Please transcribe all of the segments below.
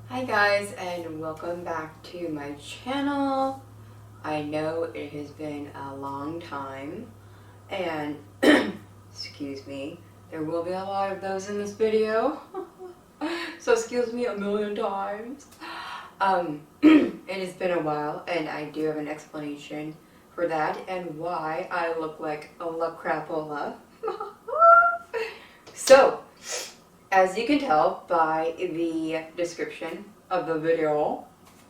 Hi guys, and welcome back to my channel. I know it has been a long time and excuse me, there will be a lot of those in this video. So excuse me a million times. It has been a while and I do have an explanation for that and why I look like a la crapola. So, as you can tell by the description of the video,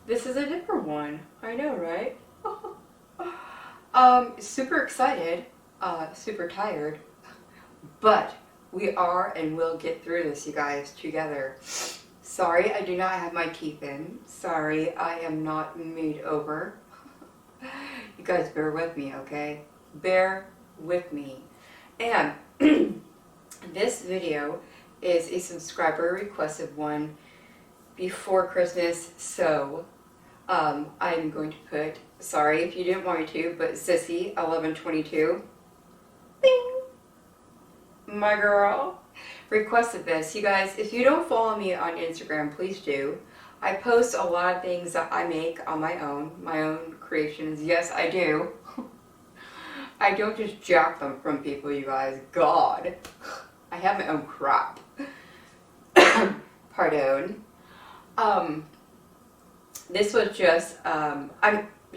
this is a different one. I know, right? Super excited, super tired, but we are and will get through this, you guys, together. Sorry, I do not have my teeth in. Sorry, I am not made over. You guys bear with me, okay? Bear with me. And this video is a subscriber requested one before Christmas, so I'm going to put, sorry if you didn't want me to, but Sissy 1122, bing, my girl, requested this. You guys, if you don't follow me on Instagram, please do. I post a lot of things that I make on my own creations. Yes, I do. I don't just jack them from people, you guys. God, I have my own crap. Pardon. This was just,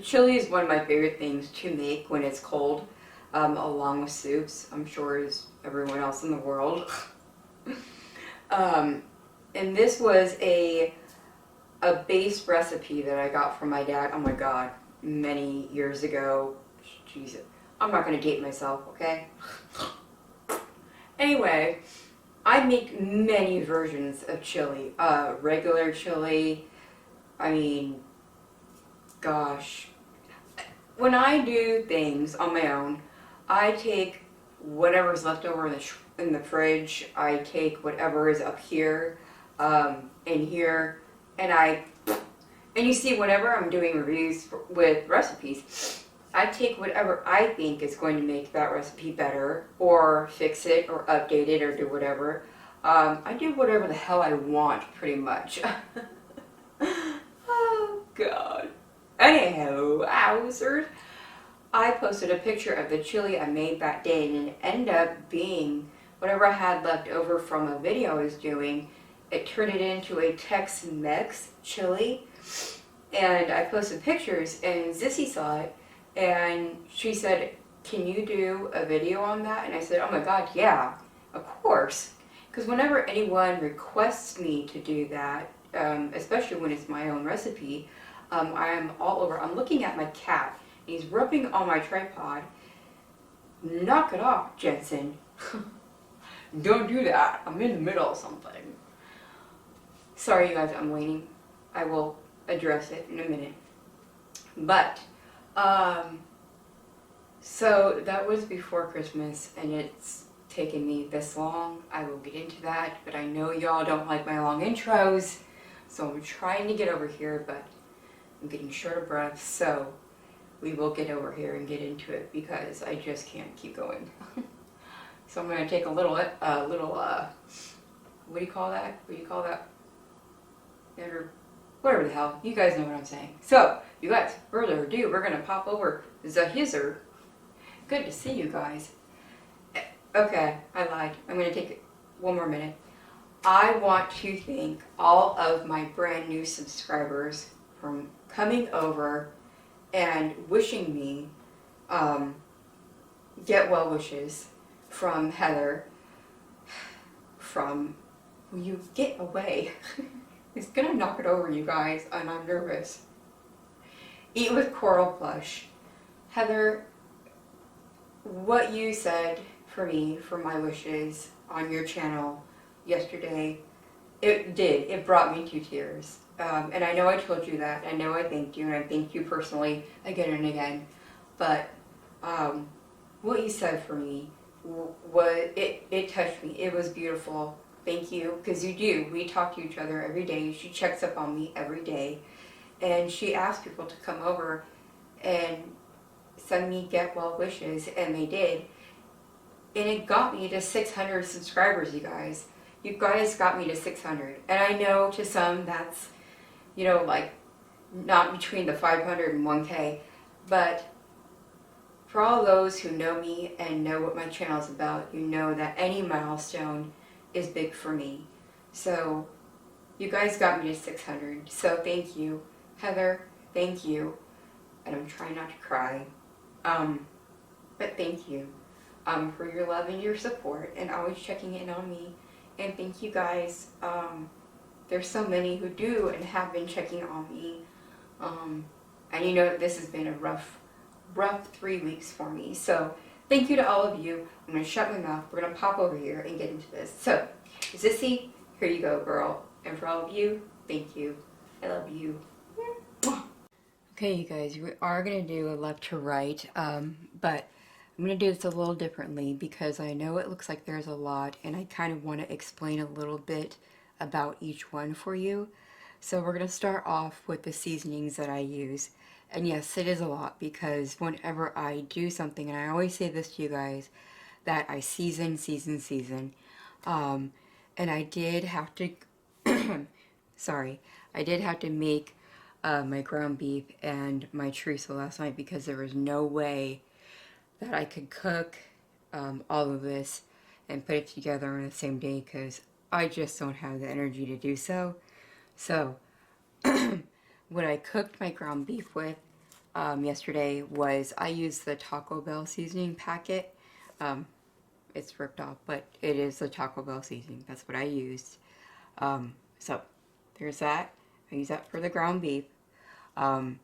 chili is one of my favorite things to make when it's cold, along with soups. I'm sure as everyone else in the world. And this was a base recipe that I got from my dad, oh my god, many years ago. Jesus, I'm not going to date myself, okay? Anyway, I make many versions of chili. Regular chili, I mean, gosh. When I do things on my own, I take whatever's left over in the fridge. I take whatever is up here, in here, and you see, whenever I'm doing reviews with recipes, I take whatever I think is going to make that recipe better, or fix it, or update it, or do whatever. I do whatever the hell I want, pretty much. Oh, God. Anyhow, wowzers. I posted a picture of the chili I made that day, and it ended up being whatever I had left over from a video I was doing. It turned it into a Tex-Mex chili, and I posted pictures, and Zissy saw it, and she said, can you do a video on that? And I said, oh my god, yeah, of course. Because whenever anyone requests me to do that, especially when it's my own recipe, I'm all over. I'm looking at my cat. He's rubbing on my tripod. Knock it off, Jensen. Don't do that. I'm in the middle of something. Sorry, you guys, I'm waiting. I will address it in a minute. But, so that was before Christmas, and it's taken me this long. I will get into that, but I know y'all don't like my long intros, so I'm trying to get over here, but I'm getting short of breath, so we will get over here and get into it because I just can't keep going. So I'm going to take a little, what do you call that? What do you call that? Whatever the hell, you guys know what I'm saying. So, you guys, further ado, we're going to pop over the hizzer. Good to see you guys. Okay, I lied. I'm going to take one more minute. I want to thank all of my brand new subscribers for coming over and wishing me get well wishes from Heather. From, will you get away? It's gonna knock it over, you guys, and I'm nervous. Eat with Coral Plush. Heather, what you said for me, for my wishes on your channel yesterday, it brought me to tears. And I know I told you that, I know I thanked you, and I thank you personally again and again, but what you said for me, it touched me. It was beautiful. Thank you, because you do. We talk to each other every day. She checks up on me every day, and she asked people to come over and send me get well wishes, and they did. And it got me to 600 subscribers, you guys. You guys got me to 600. And I know to some that's you know, like not between the 500 and 1K, but for all those who know me and know what my channel is about, you know that any milestone is big for me. So you guys got me to 600, so thank you. Heather, thank you. And I'm trying not to cry. But thank you for your love and your support and always checking in on me. And thank you guys. There's so many who do and have been checking on me. And you know this has been a rough 3 weeks for me. So thank you to all of you. I'm going to shut my mouth. We're going to pop over here and get into this. So, Zissy, here you go, girl. And for all of you, thank you. I love you. Okay, you guys, we are going to do a left to right, but I'm going to do this a little differently because I know it looks like there's a lot, and I kind of want to explain a little bit about each one for you. So we're going to start off with the seasonings that I use. And yes, it is a lot because whenever I do something, and I always say this to you guys, that I season. And I did have to, sorry, I did have to make my ground beef and my chorizo last night because there was no way that I could cook all of this and put it together on the same day because I just don't have the energy to do so. So, what I cooked my ground beef with yesterday was I used the Taco Bell seasoning packet. It's ripped off, but it is the Taco Bell seasoning. That's what I used. So, there's that. I use that for the ground beef. And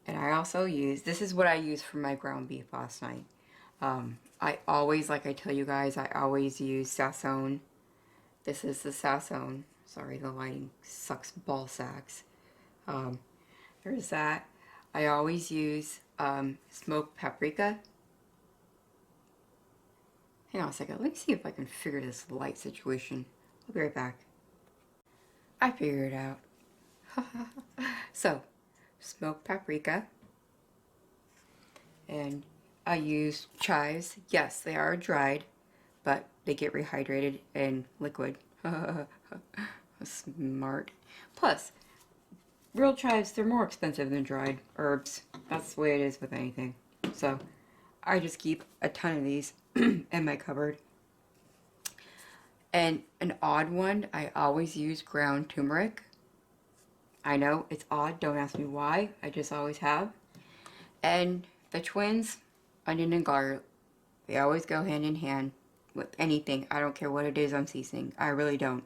I also use, this is what I used for my ground beef last night. I always, like I tell you guys, I always use Sazon. This is the Sazon. Sorry, the lighting sucks ball sacks. There's that. I always use smoked paprika. Hang on a second. Let me see if I can figure this light situation. I'll be right back. I figured it out. So, smoked paprika. And I use chives. Yes, they are dried, but they get rehydrated in liquid. Smart. Plus, real chives, they're more expensive than dried herbs. That's the way it is with anything. So, I just keep a ton of these in my cupboard. And an odd one, I always use ground turmeric. I know, it's odd, don't ask me why. I just always have. And the twins, onion and garlic, they always go hand in hand with anything. I don't care what it is I'm seasoning. I really don't.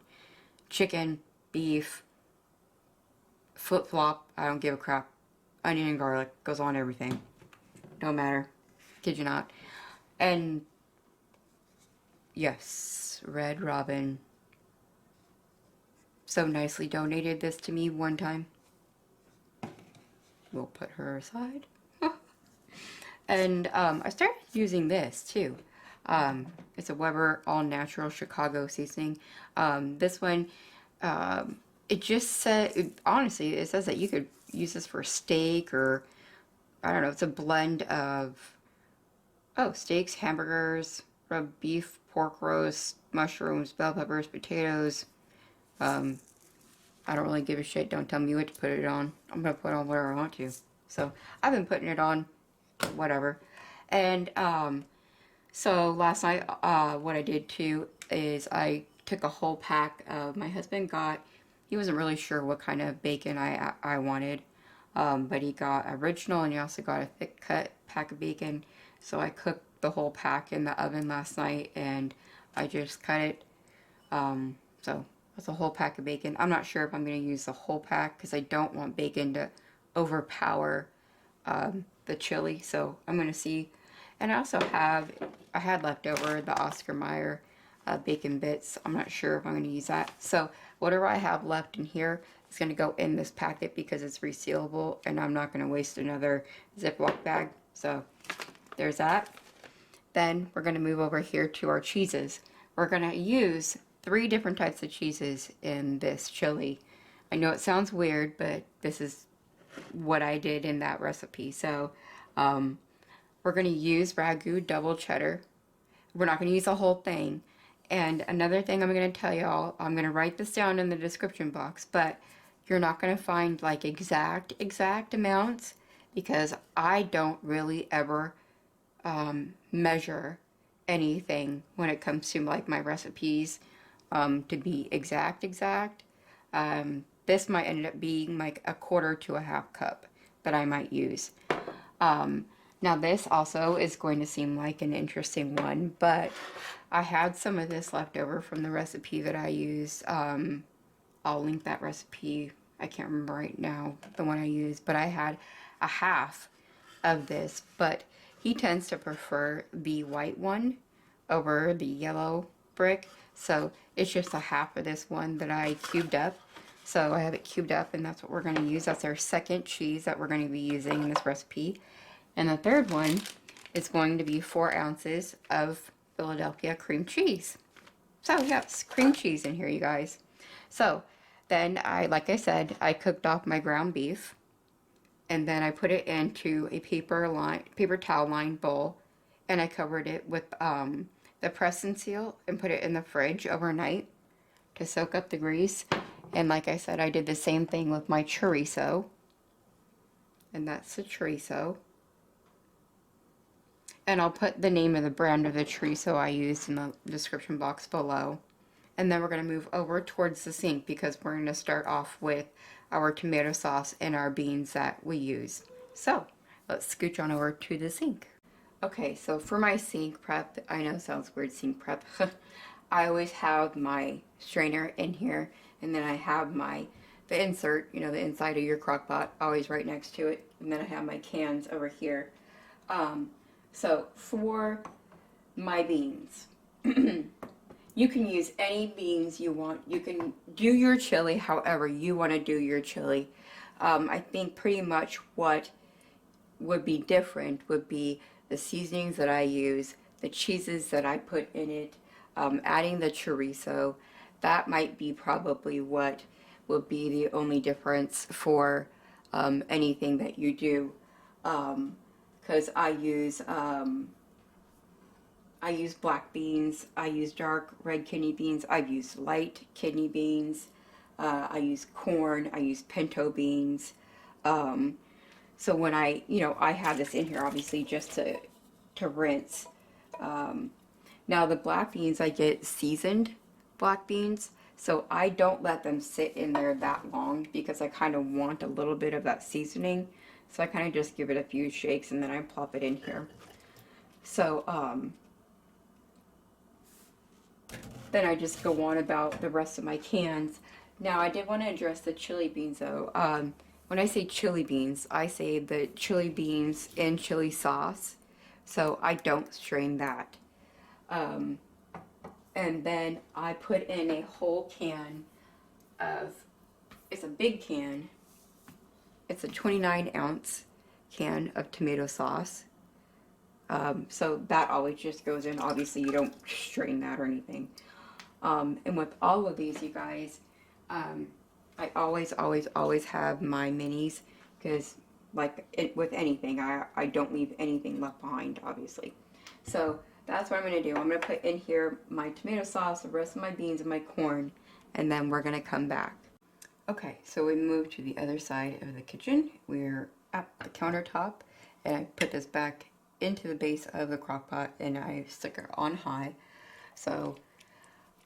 Chicken, beef, flip-flop, I don't give a crap. Onion and garlic goes on everything. Don't matter. Kid you not. And yes, Red Robin so nicely donated this to me one time. We'll put her aside. And I started using this too. It's a Weber all natural Chicago seasoning. This one, it just said, honestly, it says that you could use this for steak or, I don't know, it's a blend of, steaks, hamburgers, rubbed beef, pork roast, mushrooms, bell peppers, potatoes. I don't really give a shit. Don't tell me what to put it on. I'm going to put on whatever I want to. So, I've been putting it on whatever. And, so last night, what I did too is I took a whole pack of, my husband got, he wasn't really sure what kind of bacon I wanted, but he got original and he also got a thick cut pack of bacon. So I cooked the whole pack in the oven last night and I just cut it. So that's a whole pack of bacon. I'm not sure if I'm going to use the whole pack because I don't want bacon to overpower the chili. So I'm going to see. And I also I had leftover the Oscar Mayer bacon bits. I'm not sure if I'm going to use that. So whatever I have left in here is going to go in this packet because it's resealable and I'm not going to waste another Ziploc bag. So there's that. Then we're going to move over here to our cheeses. We're going to use 3 different types of cheeses in this chili. I know it sounds weird, but this is what I did in that recipe. So we're going to use Ragu double cheddar. We're not going to use the whole thing. And another thing I'm going to tell y'all, I'm going to write this down in the description box, but You're not going to find like exact amounts because I don't really ever measure anything when it comes to like my recipes to be exact. This might end up being like a quarter to a half cup that I might use. Now this also is going to seem like an interesting one, but I had some of this left over from the recipe that I used. I'll link that recipe. I can't remember right now the one I used, but I had a half of this, but he tends to prefer the white one over the yellow brick, so it's just a half of this one that I cubed up. So I have it cubed up, and that's what we're going to use. That's our second cheese that we're going to be using in this recipe. And the third one is going to be 4 ounces of Philadelphia cream cheese. So yes, cream cheese in here, you guys. So then like I said, I cooked off my ground beef, and then I put it into a paper towel lined bowl, and I covered it with the press and seal and put it in the fridge overnight to soak up the grease. And like I said, I did the same thing with my chorizo, and that's the chorizo. And I'll put the name of the brand of the chorizo I used in the description box below. And then we're going to move over towards the sink because we're going to start off with our tomato sauce and our beans that we use. So let's scooch on over to the sink. Okay, so for my sink prep, I know it sounds weird, sink prep. I always have my strainer in here, and then I have the insert, you know, the inside of your crock pot, always right next to it. And then I have my cans over here. So for my beans, you can use any beans you want. You can do your chili however you want to do your chili. I think pretty much what would be different would be the seasonings that I use, the cheeses that I put in it, adding the chorizo. That might be probably what would be the only difference for anything that you do. Because I use black beans, I use dark red kidney beans, I've used light kidney beans, I use corn, I use pinto beans. So when I have this in here obviously just to rinse. Now the black beans, I get seasoned black beans, so I don't let them sit in there that long because I kind of want a little bit of that seasoning. So I kind of just give it a few shakes and then I plop it in here. So then I just go on about the rest of my cans. Now I did want to address the chili beans though. When I say chili beans, I say the chili beans in chili sauce. So I don't strain that. And then I put in a whole can of, it's a big can, it's a 29-ounce can of tomato sauce. So that always just goes in. Obviously you don't strain that or anything. And with all of these, you guys, I always have my minis because like with anything, I don't leave anything left behind, obviously. So that's what I'm going to do. I'm going to put in here my tomato sauce, the rest of my beans, and my corn, and then we're going to come back. Okay, so we moved to the other side of the kitchen. We're at the countertop, and I put this back into the base of the crock pot, and I stick it on high. So,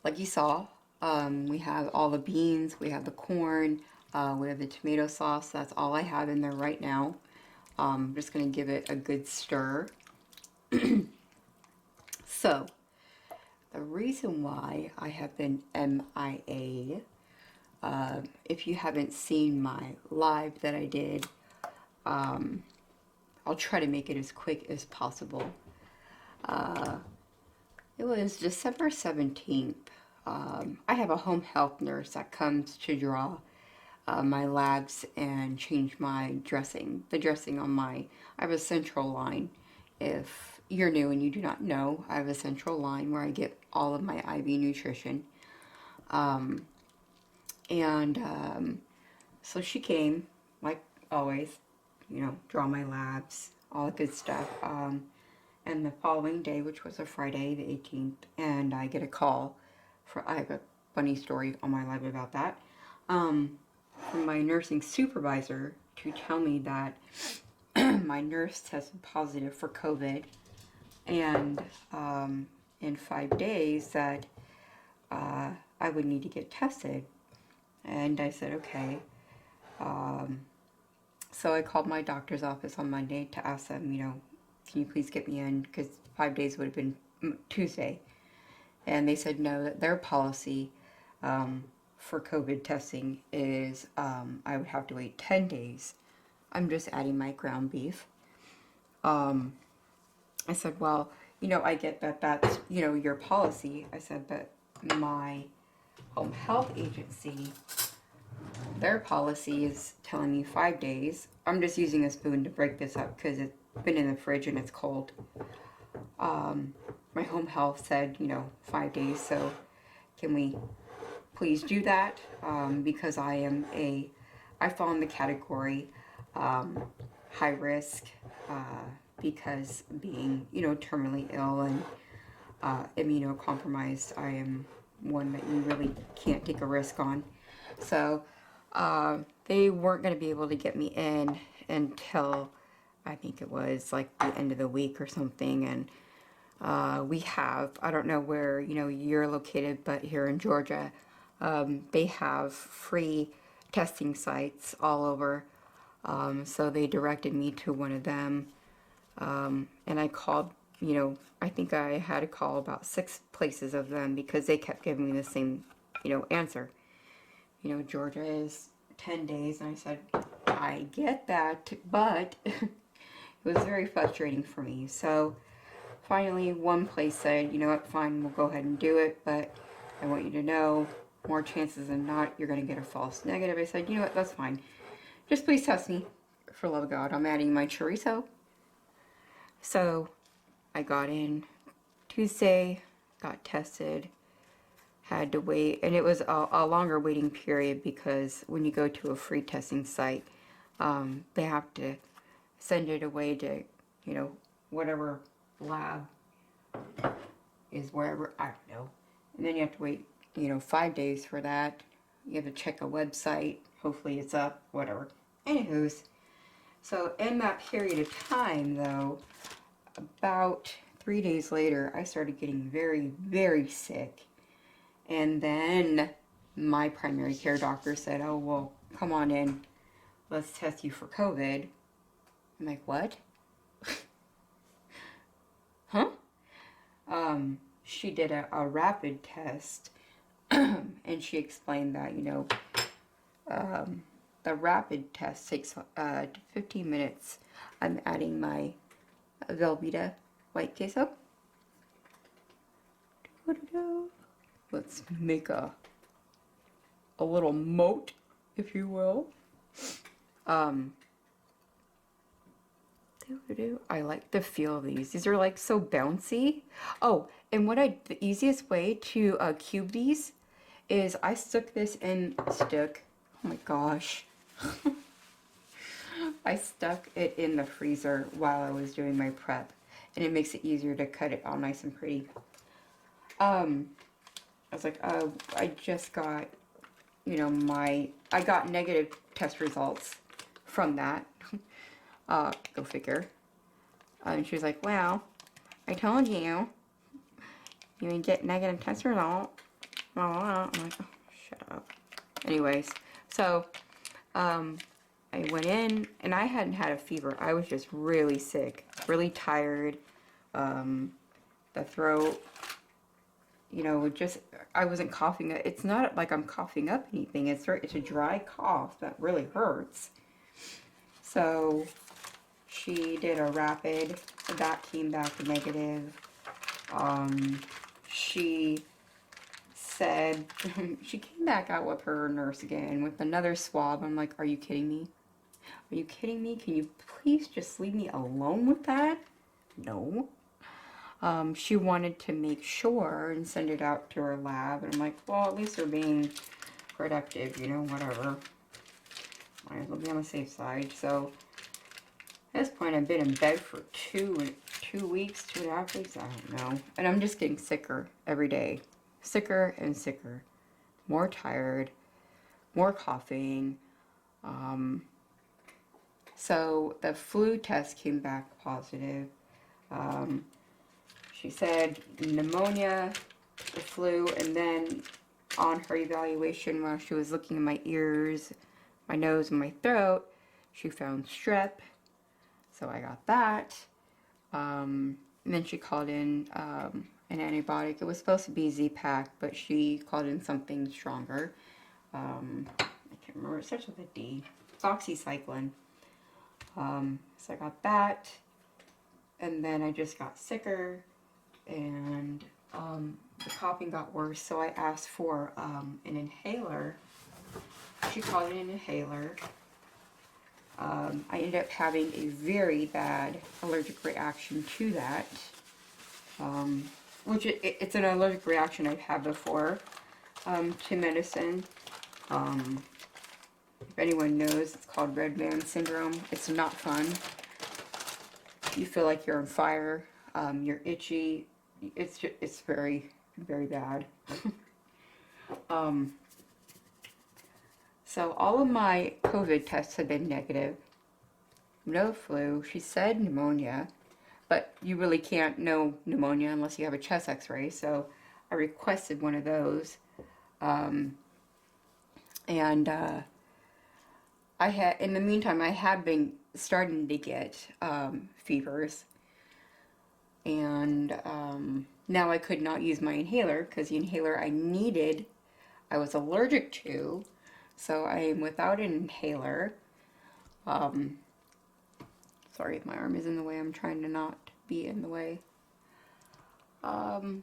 like you saw, we have all the beans, we have the corn, we have the tomato sauce. That's all I have in there right now. I'm just going to give it a good stir. So, the reason why I have been MIA, if you haven't seen my live that I did, I'll try to make it as quick as possible. It was December 17th. I have a home health nurse that comes to draw my labs and change my dressing. The dressing on I have a central line. If you're new and you do not know, I have a central line where I get all of my IV nutrition. So she came, like always, draw my labs, all the good stuff. And the following day, which was a Friday, the 18th, and I get a call. I have a funny story on my live about that. from my nursing supervisor to tell me that my nurse tested positive for COVID, and in 5 days that I would need to get tested. And I said, okay. So I called my doctor's office on Monday to ask them, can you please get me in? Because 5 days would have been Tuesday. And they said no, that their policy for COVID testing is I would have to wait 10 days. I'm just adding my ground beef. I said, well, I get that that's, your policy. I said, but my home health agency, their policy is telling me 5 days. I'm just using a spoon to break this up because it's been in the fridge and it's cold. My home health said, 5 days. So can we please do that? Because I fall in the category high risk because being, terminally ill and immunocompromised, I am one that you really can't take a risk on. So they weren't going to be able to get me in until I think it was like the end of the week or something. And we have, I don't know where, you're located, but here in Georgia, they have free testing sites all over. So they directed me to one of them. And I called, I think I had to call about 6 places of them because they kept giving me the same, answer. Georgia is 10 days. And I said, I get that, but it was very frustrating for me. So finally, one place said, you know what, fine, we'll go ahead and do it, but I want you to know, more chances than not, you're going to get a false negative. I said, you know what, that's fine. Just please test me. For love of God, I'm adding my chorizo. So I got in Tuesday, got tested, had to wait, and it was a longer waiting period because when you go to a free testing site, they have to send it away to, whatever lab is wherever, I don't know. And then you have to wait, 5 days for that. You have to check a website. Hopefully it's up, whatever. Anywho's, so in that period of time, though, about 3 days later, I started getting very, very sick. And then my primary care doctor said, oh, well, come on in. Let's test you for COVID. I'm like, what? Huh? She did a rapid test. And she explained that, the rapid test takes 15 minutes. I'm adding my Velveeta white queso. Let's make a little moat, if you will. I like the feel of these. These are like so bouncy. Oh, and the easiest way to cube these is I stuck this in, oh my gosh. I stuck it in the freezer while I was doing my prep, and it makes it easier to cut it all nice and pretty. I was like, oh, I just got, I got negative test results from that. Go figure. And she was like, well, I told you, you would get negative test result. I'm like, oh, shut up. Anyways, so, I went in, and I hadn't had a fever. I was just really sick, really tired. The throat, I wasn't coughing. It's not like I'm coughing up anything. It's a dry cough that really hurts. So she did a rapid. That came back negative. She said, she came back out with her nurse again with another swab. I'm like, are you kidding me? Are you kidding me? Can you please just leave me alone with that? No. She wanted to make sure and send it out to her lab. And I'm like, well, at least they're being productive, whatever. Might as well be on the safe side. So at this point, I've been in bed for 2 weeks, 2.5 weeks, I don't know. And I'm just getting sicker every day. Sicker and sicker. More tired. More coughing. So the flu test came back positive. She said pneumonia, the flu, and then on her evaluation while she was looking at my ears, my nose, and my throat, she found strep. So I got that. And then she called in an antibiotic. It was supposed to be Z-Pak, but she called in something stronger. I can't remember. It starts with a D. Doxycycline. So I got that. And then I just got sicker. And the coughing got worse. So I asked for an inhaler. She called in an inhaler. I ended up having a very bad allergic reaction to that, which it's an allergic reaction I've had before to medicine. If anyone knows, it's called red man syndrome. It's not fun. You feel like you're on fire. You're itchy. It's very, very bad. So all of my COVID tests have been negative. No flu. She said pneumonia, but you really can't know pneumonia unless you have a chest x-ray. So I requested one of those. I had, in the meantime, I have been starting to get fevers. And now I could not use my inhaler because the inhaler I needed, I was allergic to. So I am without an inhaler. Sorry if my arm is in the way. I'm trying to not be in the way. And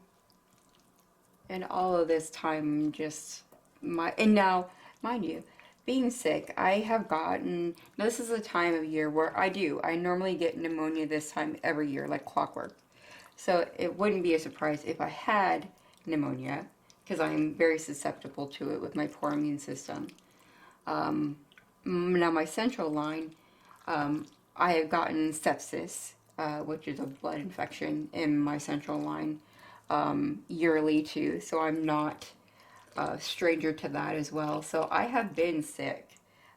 all of this time just and now, mind you, being sick, I have gotten, now this is the time of year where I normally get pneumonia this time every year, like clockwork. So it wouldn't be a surprise if I had pneumonia, because I'm very susceptible to it with my poor immune system. Now my central line, I have gotten sepsis, which is a blood infection in my central line, yearly too. So I'm not a stranger to that as well. So I have been sick.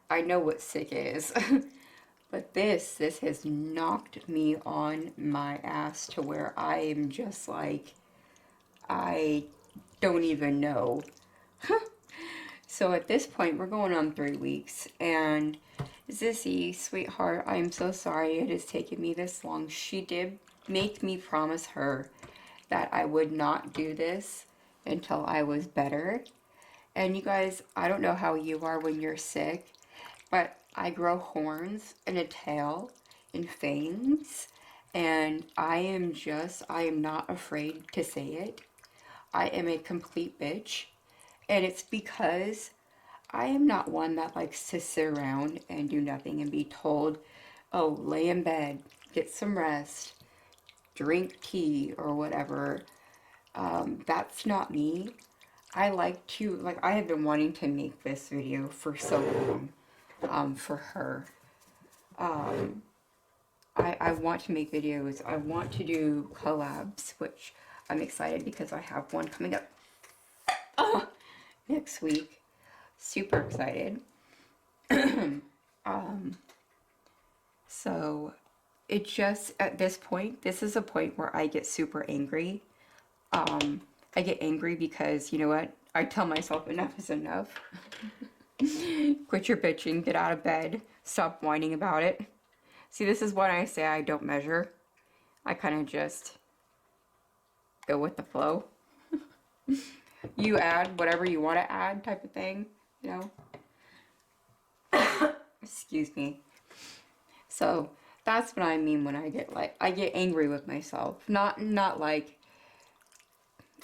I know what sick is. But this has knocked me on my ass to where I am just like, I don't even know. So at this point, we're going on 3 weeks, and Zissy, sweetheart, I'm so sorry it has taken me this long. She did make me promise her that I would not do this until I was better. And you guys, I don't know how you are when you're sick, but I grow horns and a tail and fangs, and I am not afraid to say it. I am a complete bitch. And it's because I am not one that likes to sit around and do nothing and be told, oh, lay in bed, get some rest, drink tea or whatever. That's not me. I have been wanting to make this video for so long, for her. I want to make videos. I want to do collabs, which I'm excited because I have one coming up next week. Super excited. So it just, at this point, this is a point where I get super angry. I get angry because, you know what? I tell myself enough is enough. Quit your bitching, get out of bed, stop whining about it. See, this is when I say I don't measure. I kind of just go with the flow. You add whatever you want to add type of thing, you know? Excuse me. So that's what I mean when I get angry with myself. Not like,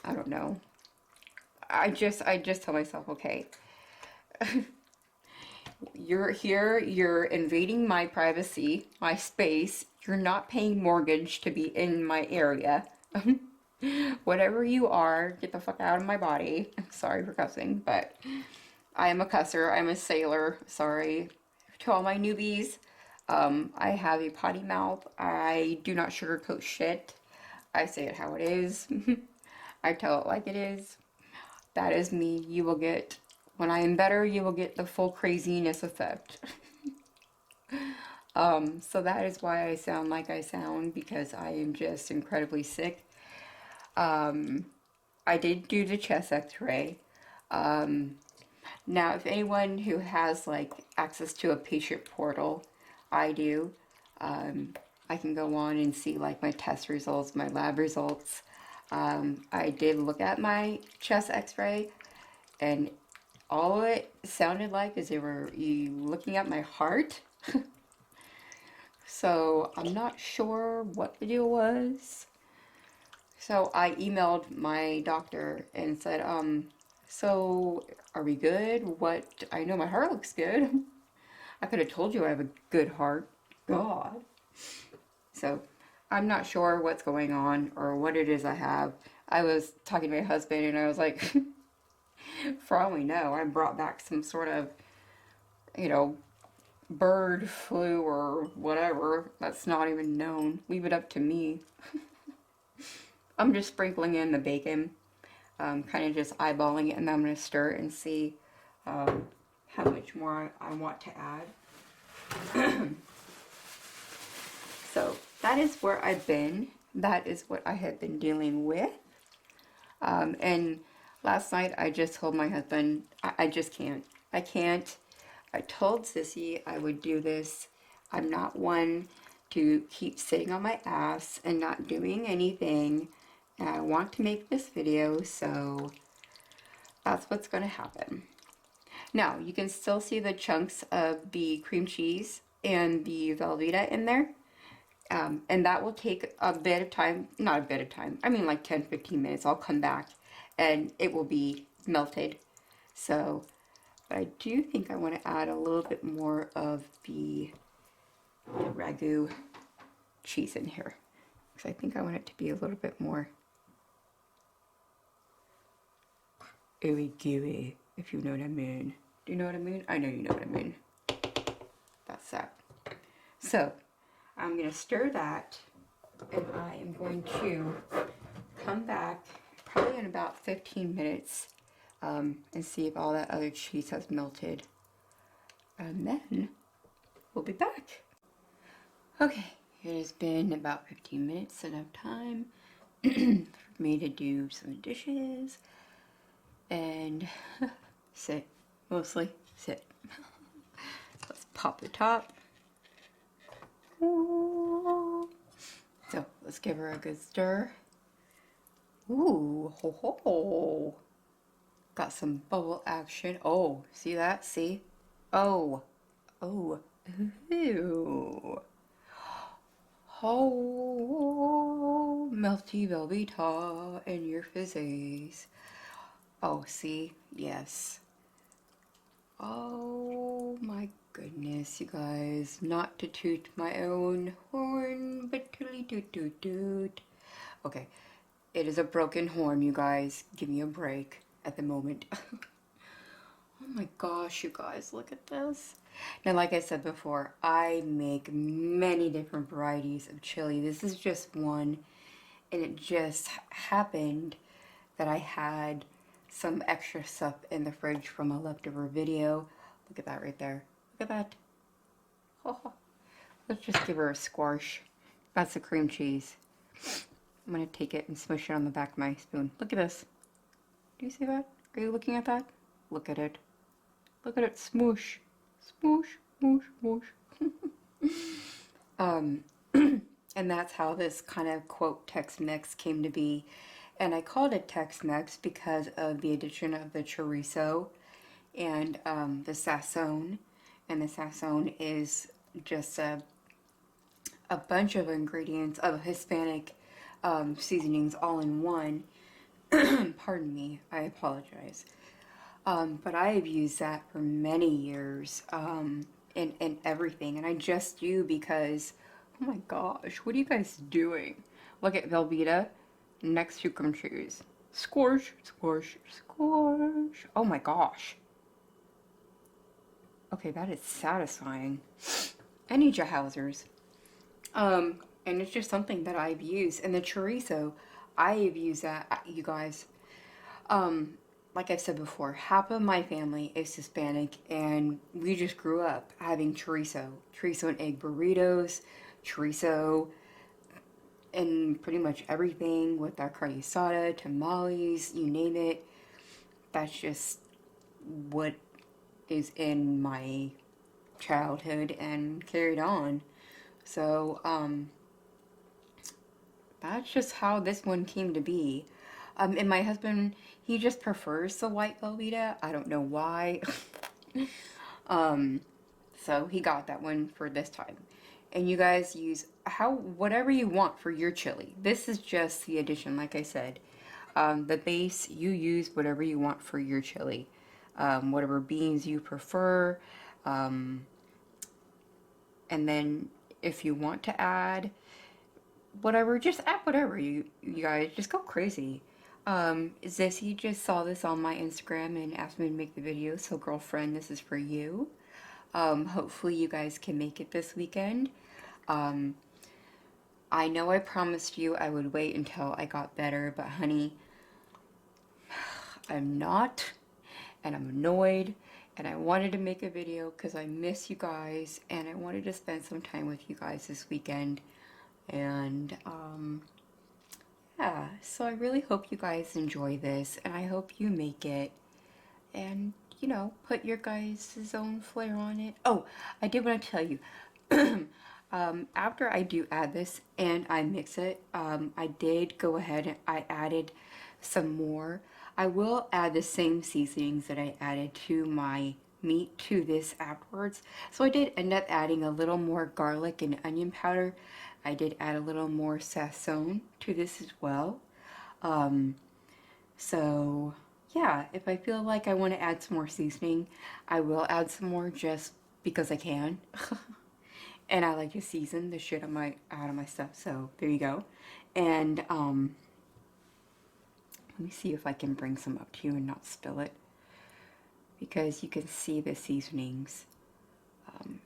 I don't know. I just tell myself, okay, you're here, you're invading my privacy, my space. You're not paying mortgage to be in my area. Whatever you are, get the fuck out of my body. Sorry for cussing, but I am a cusser. I'm a sailor. Sorry to all my newbies. I have a potty mouth. I do not sugarcoat shit. I say it how it is. I tell it like it is. That is me. You will get When I am better, you will get the full craziness effect. So that is why I sound like I sound, because I am just incredibly sick. I did do the chest x-ray. Now, if anyone who has like access to a patient portal, I do. I can go on and see like my test results, my lab results. I did look at my chest x-ray, and all it sounded like is they were looking at my heart. So I'm not sure what the deal was. So I emailed my doctor and said, so are we good? What, I know my heart looks good. I could have told you I have a good heart. God. So I'm not sure what's going on or what it is I have. I was talking to my husband and I was like, for all we know, I brought back some sort of, you know, bird flu or whatever that's not even known. Leave it up to me. I'm just sprinkling in the bacon, kind of just eyeballing it, and then I'm going to stir it and see how much more I want to add. So that is where I've been. That is what I have been dealing with. And last night I just told my husband, I just can't. I can't. I told Sissy I would do this. I'm not one to keep sitting on my ass and not doing anything. And I want to make this video, so that's what's going to happen. Now, you can still see the chunks of the cream cheese and the Velveeta in there. And that will take a bit of time, not a bit of time, I mean like 10-15 minutes. I'll come back and it will be melted. So, but I do think I want to add a little bit more of the Ragu cheese in here. Because I think I want it to be a little bit more ooey gooey, if you know what I mean. Do you know what I mean? I know you know what I mean. That's that. So, I'm going to stir that, and I am going to come back probably in about 15 minutes and see if all that other cheese has melted. And then we'll be back. Okay, it has been about 15 minutes, enough time for me to do some dishes and sit, mostly sit. Let's pop the top. Ooh. So let's give her a good stir. Ooh, ho ho. Got some bubble action. Oh, see that? See? Oh, oh, ew. Oh, melty Velveeta in your fizzies. Oh, see? Yes. Oh my goodness, you guys. Not to toot my own horn, but tootly toot toot toot. Okay, it is a broken horn, you guys. Give me a break at the moment. Oh my gosh, you guys, look at this. Now, like I said before, I make many different varieties of chili. This is just one, and it just happened that I had some extra stuff in the fridge from a leftover video. Look at that right there. Look at that. Oh, let's just give her a squash. That's the cream cheese. I'm going to take it and smush it on the back of my spoon. Look at this. Do you see that? Are you looking at that? Look at it. Look at it. Smoosh. Smoosh, smoosh, smoosh. And that's how this kind of, quote, Tex-Mex came to be. And I called it Tex-Mex because of the addition of the chorizo and the Sazon. And the Sazon is just a bunch of ingredients of Hispanic seasonings all in one. Pardon me, I apologize. But I have used that for many years in everything. And I just do because, oh my gosh, what are you guys doing? Look at Velveeta next to cream cheese. Squash, squash, squash. Oh my gosh. Okay, that is satisfying. I need your Housers. And it's just something that I've used. And the chorizo, I have used that, you guys. like I've said before, half of my family is Hispanic, and we just grew up having chorizo and egg burritos, chorizo, and pretty much everything with our carne asada, tamales, you name it. That's just what is in my childhood and carried on. So, that's just how this one came to be. And my husband, he just prefers the white Velveeta. I don't know why. So he got that one for this time. And you guys use whatever you want for your chili. This is just the addition, like I said. The base, you use whatever you want for your chili. Whatever beans you prefer. And then if you want to add whatever, just add whatever. You guys just go crazy. Zissy just saw this on my Instagram and asked me to make the video. So girlfriend, this is for you. Hopefully you guys can make it this weekend. I know I promised you I would wait until I got better, but honey, I'm not, and I'm annoyed, and I wanted to make a video because I miss you guys, and I wanted to spend some time with you guys this weekend, and, yeah, so I really hope you guys enjoy this, and I hope you make it, and, you know, put your guys' own flair on it. Oh, I did want to tell you, after I do add this and I mix it, I did go ahead and I added some more. I will add the same seasonings that I added to my meat to this afterwards. So I did end up adding a little more garlic and onion powder. I did add a little more Sazon to this as well. So yeah, if I feel like I want to add some more seasoning, I will add some more just because I can. And I like to season the shit out of my stuff, so there you go. And let me see if I can bring some up to you and not spill it, because you can see the seasonings,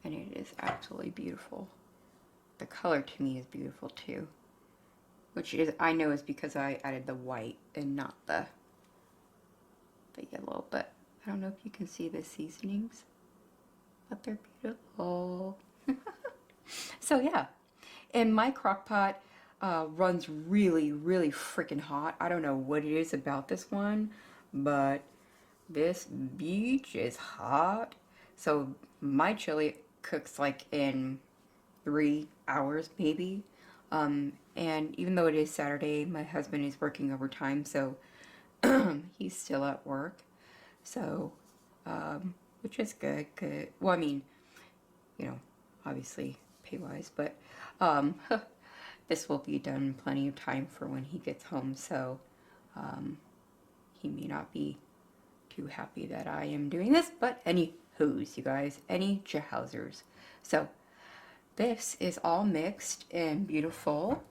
and it is absolutely beautiful. The color to me is beautiful too, which is, I know, is because I added the white and not the yellow, but I don't know if you can see the seasonings, but they're beautiful. So yeah, and my crock pot runs really, really freaking hot. I don't know what it is about this one, but this beach is hot. So my chili cooks like in 3 hours maybe. And even though it is Saturday, my husband is working overtime, so he's still at work. So, which is good. Well, I mean, you know, obviously pay-wise, but this will be done in plenty of time for when he gets home, so he may not be too happy that I am doing this, but any hoos, you guys, any jahausers. So this is all mixed and beautiful,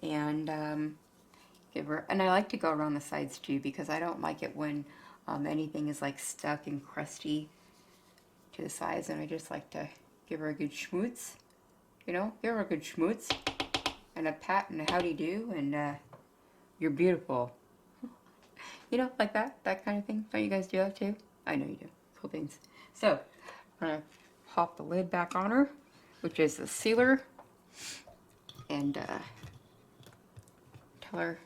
and and I like to go around the sides too, because I don't like it when anything is like stuck and crusty to the sides, and I just like to give her a good schmoots, you know, give her a good schmoots, and a pat and a howdy do, and you're beautiful. You know, like that kind of thing. Don't you guys do that too? I know you do. Cool things. So, I'm gonna pop the lid back on her, which is the sealer, and tell her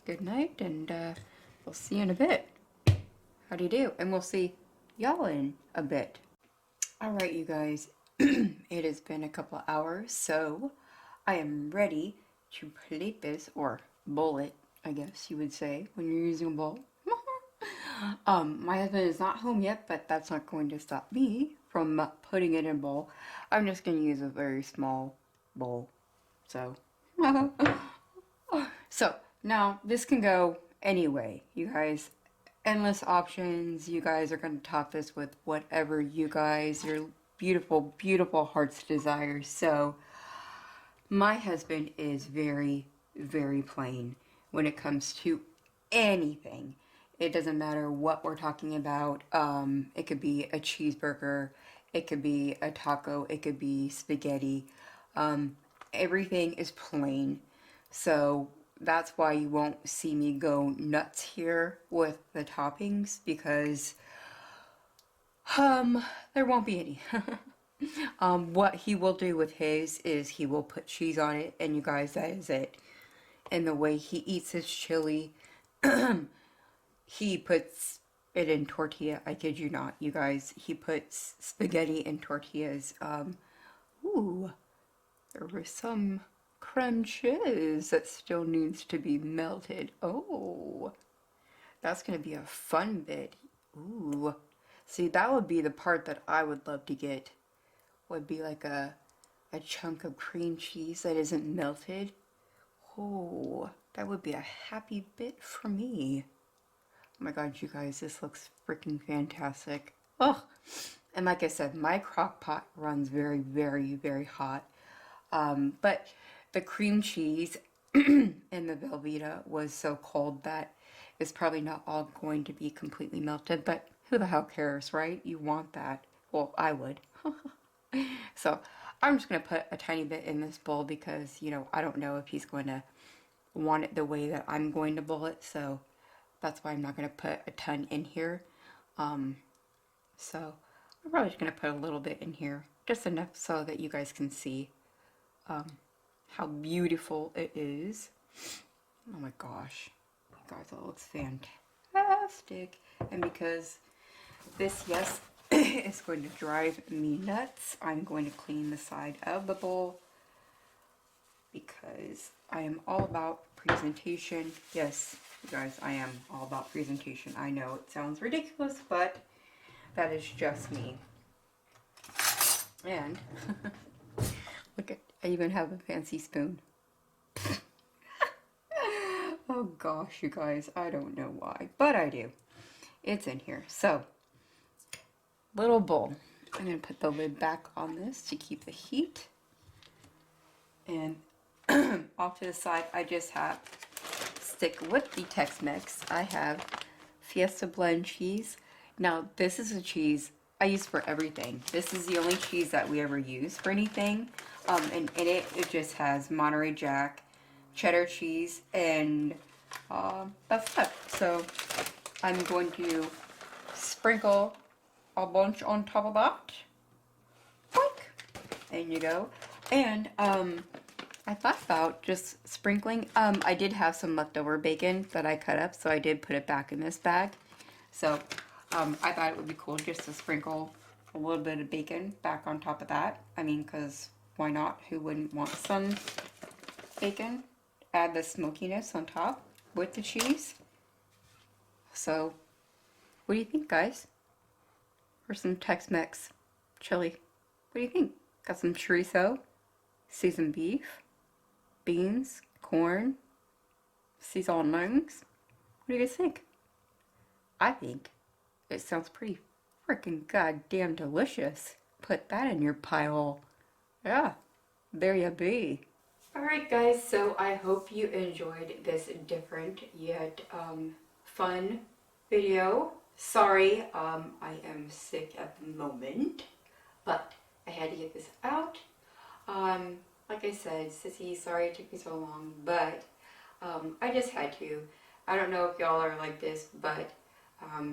good night, and we'll see you in a bit. How do you do? And we'll see y'all in a bit. Alright, you guys, it has been a couple of hours, so I am ready to plate this, or bowl it, I guess you would say, when you're using a bowl. My husband is not home yet, but that's not going to stop me from putting it in a bowl. I'm just going to use a very small bowl, so. So, now, this can go anyway, you guys. Endless options. You guys are going to top this with whatever you guys, your beautiful, beautiful heart's desire. So, my husband is very, very plain when it comes to anything. It doesn't matter what we're talking about. It could be a cheeseburger, it could be a taco, it could be spaghetti. Everything is plain. So that's why you won't see me go nuts here with the toppings, because there won't be any. What he will do with his is he will put cheese on it, and you guys, that is it. And the way he eats his chili, he puts it in tortilla. I kid you not, you guys. He puts spaghetti in tortillas. Ooh, there was some creme cheese that still needs to be melted. Oh, that's gonna be a fun bit. Ooh, see, that would be the part that I would love to get. Would be like a chunk of cream cheese that isn't melted. Oh, that would be a happy bit for me. Oh my god, you guys, this looks freaking fantastic. Oh, and like I said, my crock pot runs very, very, very hot. But the cream cheese in the Velveeta was so cold that it's probably not all going to be completely melted, but who the hell cares, right? You want that. Well, I would. So I'm just going to put a tiny bit in this bowl because, you know, I don't know if he's going to want it the way that I'm going to bowl it, so that's why I'm not going to put a ton in here. So I'm probably just going to put a little bit in here, just enough so that you guys can see how beautiful it is. Oh my gosh, you guys, that looks fantastic. And because this, yes, is going to drive me nuts, I'm going to clean the side of the bowl because I am all about presentation. Yes, you guys, I am all about presentation. I know it sounds ridiculous, but that is just me. And look at, I even have a fancy spoon. Oh gosh, you guys, I don't know why, but I do. It's in here. So, little bowl. I'm going to put the lid back on this to keep the heat. And off to the side, I just have, stick with the Tex-Mex, I have Fiesta blend cheese. Now, this is a cheese I use for everything. This is the only cheese that we ever use for anything. And in it, it just has Monterey Jack, cheddar cheese, and that's it. So I'm going to sprinkle a bunch on top of that. Boink. There you go. And I thought about just sprinkling. I did have some leftover bacon that I cut up, so I did put it back in this bag. So I thought it would be cool just to sprinkle a little bit of bacon back on top of that. I mean, because why not? Who wouldn't want some bacon? Add the smokiness on top with the cheese. So, what do you think, guys? For some Tex-Mex chili. What do you think? Got some chorizo, seasoned beef, beans, corn, seasonings. What do you guys think? I think it sounds pretty freaking goddamn delicious. Put that in your pile. Yeah, there you be. Alright guys, so I hope you enjoyed this different yet fun video. Sorry, I am sick at the moment, but I had to get this out. Like I said, Sissy, sorry it took me so long, but I just had to. I don't know if y'all are like this, but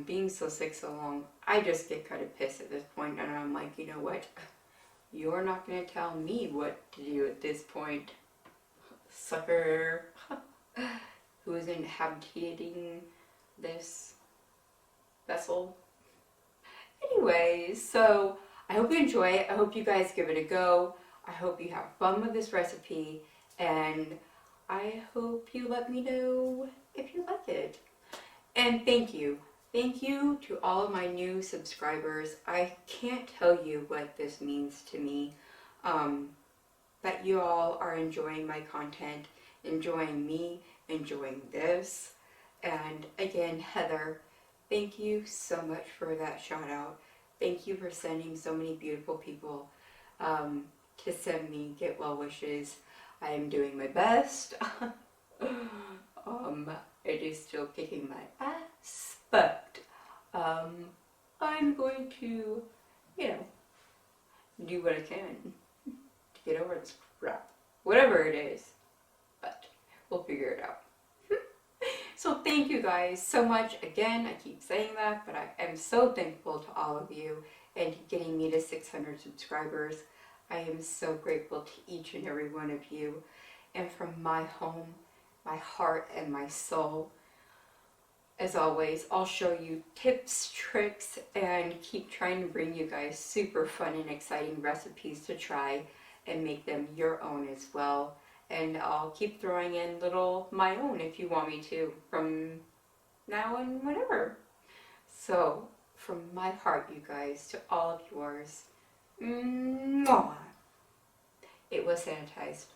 being so sick so long, I just get kind of pissed at this point, and I'm like, you know what? You're not going to tell me what to do at this point, sucker. Who is inhabiting this vessel. Anyways, so I hope you enjoy it. I hope you guys give it a go. I hope you have fun with this recipe, and I hope you let me know if you like it. And thank you. Thank you to all of my new subscribers. I can't tell you what this means to me. That you all are enjoying my content, enjoying me, enjoying this. And again, Heather, thank you so much for that shout out. Thank you for sending so many beautiful people to send me get well wishes. I am doing my best. It is still kicking my ass, but I'm going to, you know, do what I can to get over this crap, whatever it is. But We'll figure it out. So thank you guys so much. Again, I keep saying that, but I am so thankful to all of you and getting me to 600 subscribers. I am so grateful to each and every one of you. And from my home, my heart, and my soul, as always, I'll show you tips, tricks, and keep trying to bring you guys super fun and exciting recipes to try and make them your own as well. And I'll keep throwing in little my own if you want me to from now and whenever. So, from my heart, you guys, to all of yours, mwah, it was sanitized.